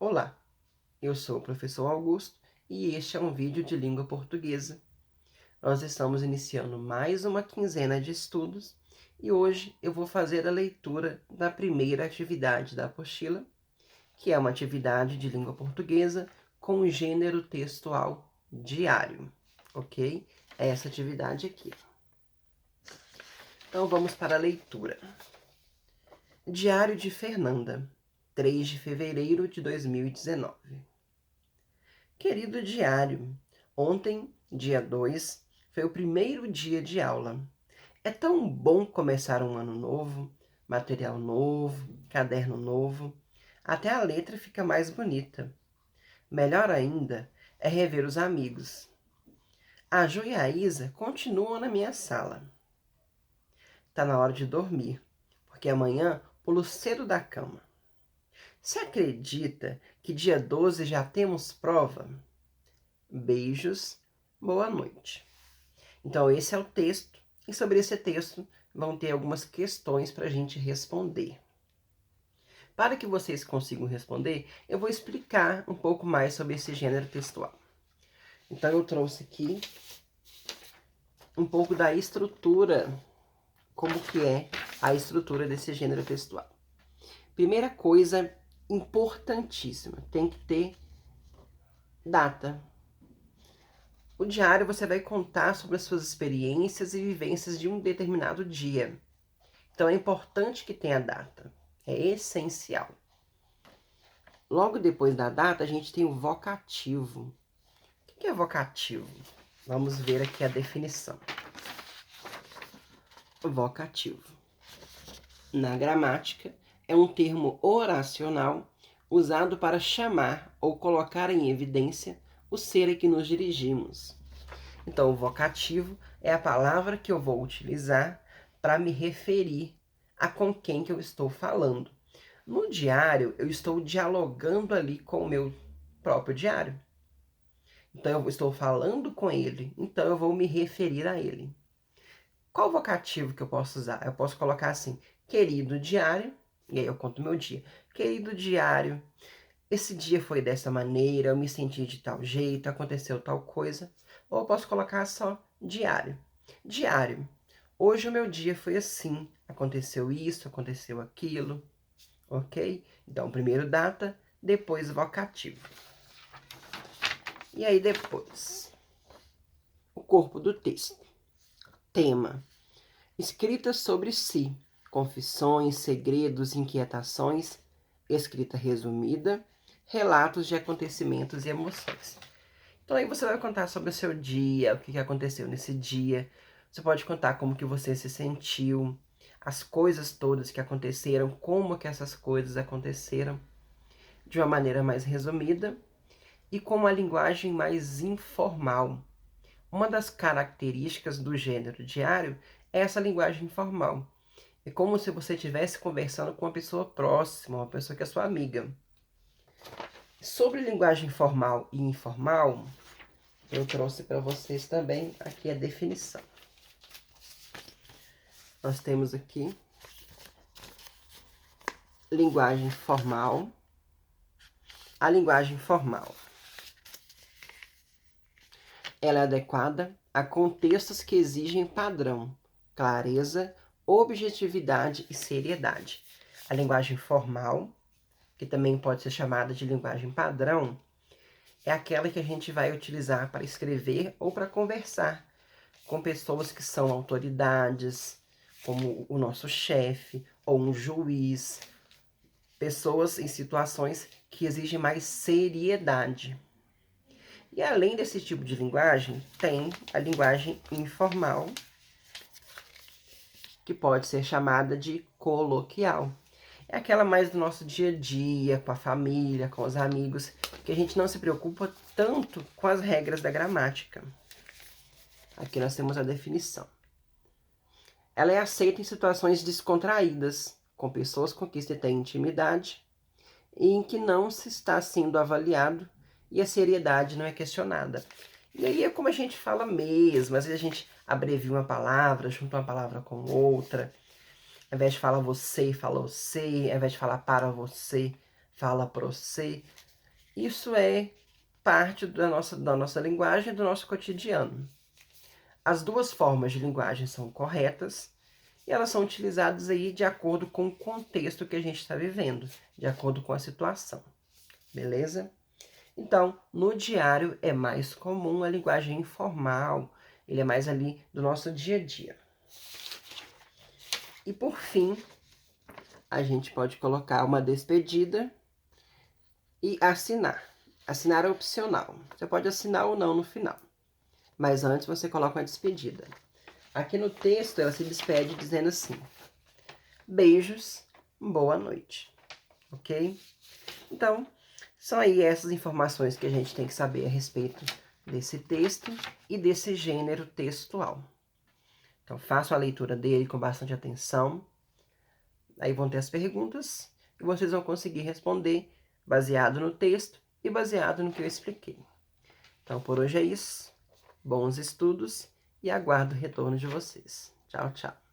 Olá, eu sou o professor Augusto e este é um vídeo de língua portuguesa. Nós estamos iniciando mais uma quinzena de estudos e hoje eu vou fazer a leitura da primeira atividade da apostila, que é uma atividade de língua portuguesa com o gênero textual diário, ok? É essa atividade aqui. Então vamos para a leitura. Diário de Fernanda, 3 de fevereiro de 2019. Querido diário, ontem, dia 2, foi o primeiro dia de aula. É tão bom começar um ano novo, material novo, caderno novo. Até a letra fica mais bonita. Melhor ainda é rever os amigos. A Ju e a Isa continuam na minha sala. Tá na hora de dormir, porque amanhã pulo cedo da cama. Você acredita que dia 12 já temos prova? Beijos, boa noite. Então, esse é o texto, e sobre esse texto vão ter algumas questões para a gente responder. Para que vocês consigam responder, eu vou explicar um pouco mais sobre esse gênero textual. Então, eu trouxe aqui um pouco da estrutura, como que é a estrutura desse gênero textual. Primeira coisa importantíssima, tem que ter data. O diário você vai contar sobre as suas experiências e vivências de um determinado dia. Então é importante que tenha data. É essencial. Logo depois da data, a gente tem o vocativo. O que é vocativo? Vamos ver aqui a definição. Vocativo. Na gramática, é um termo oracional usado para chamar ou colocar em evidência o ser a que nos dirigimos. Então, o vocativo é a palavra que eu vou utilizar para me referir a com quem que eu estou falando. No diário, eu estou dialogando ali com o meu próprio diário. Então, eu estou falando com ele, então eu vou me referir a ele. Qual vocativo que eu posso usar? Eu posso colocar assim, querido diário, e aí eu conto meu dia. Querido diário, esse dia foi dessa maneira, eu me senti de tal jeito, aconteceu tal coisa. Ou eu posso colocar só diário. Diário. Hoje o meu dia foi assim. Aconteceu isso, aconteceu aquilo. Ok? Então, primeiro data, depois vocativo. E aí depois, o corpo do texto. Tema. Escrita sobre si. Confissões, segredos, inquietações. Escrita resumida. Relatos de acontecimentos e emoções. Então aí você vai contar sobre o seu dia, o que aconteceu nesse dia. Você pode contar como que você se sentiu, as coisas todas que aconteceram, como que essas coisas aconteceram, de uma maneira mais resumida e com uma linguagem mais informal. Uma das características do gênero diário é essa linguagem informal. É como se você estivesse conversando com uma pessoa próxima, uma pessoa que é sua amiga. Sobre linguagem formal e informal, eu trouxe para vocês também aqui a definição. Nós temos aqui linguagem formal. A linguagem formal, ela é adequada a contextos que exigem padrão, clareza, objetividade e seriedade. A linguagem formal, que também pode ser chamada de linguagem padrão, é aquela que a gente vai utilizar para escrever ou para conversar com pessoas que são autoridades, como o nosso chefe ou um juiz, pessoas em situações que exigem mais seriedade. E além desse tipo de linguagem, tem a linguagem informal, que pode ser chamada de coloquial. É aquela mais do nosso dia a dia, com a família, com os amigos, que a gente não se preocupa tanto com as regras da gramática. Aqui nós temos a definição. Ela é aceita em situações descontraídas, com pessoas com quem se tem intimidade, e em que não se está sendo avaliado e a seriedade não é questionada. E aí é como a gente fala mesmo, às vezes a gente abrevia uma palavra, junta uma palavra com outra, ao invés de falar você, fala você, ao invés de falar para você, fala pra você. Isso é parte da nossa linguagem e do nosso cotidiano. As duas formas de linguagem são corretas e elas são utilizadas aí de acordo com o contexto que a gente está vivendo, de acordo com a situação. Beleza? Então, no diário é mais comum a linguagem informal, ele é mais ali do nosso dia a dia. E por fim, a gente pode colocar uma despedida e assinar. Assinar é opcional. Você pode assinar ou não no final. Mas antes você coloca uma despedida. Aqui no texto ela se despede dizendo assim: beijos, boa noite. Ok? Então, são aí essas informações que a gente tem que saber a respeito desse texto e desse gênero textual. Então, façam a leitura dele com bastante atenção. Aí vão ter as perguntas e vocês vão conseguir responder baseado no texto e baseado no que eu expliquei. Então, por hoje é isso. Bons estudos e aguardo o retorno de vocês. Tchau, tchau.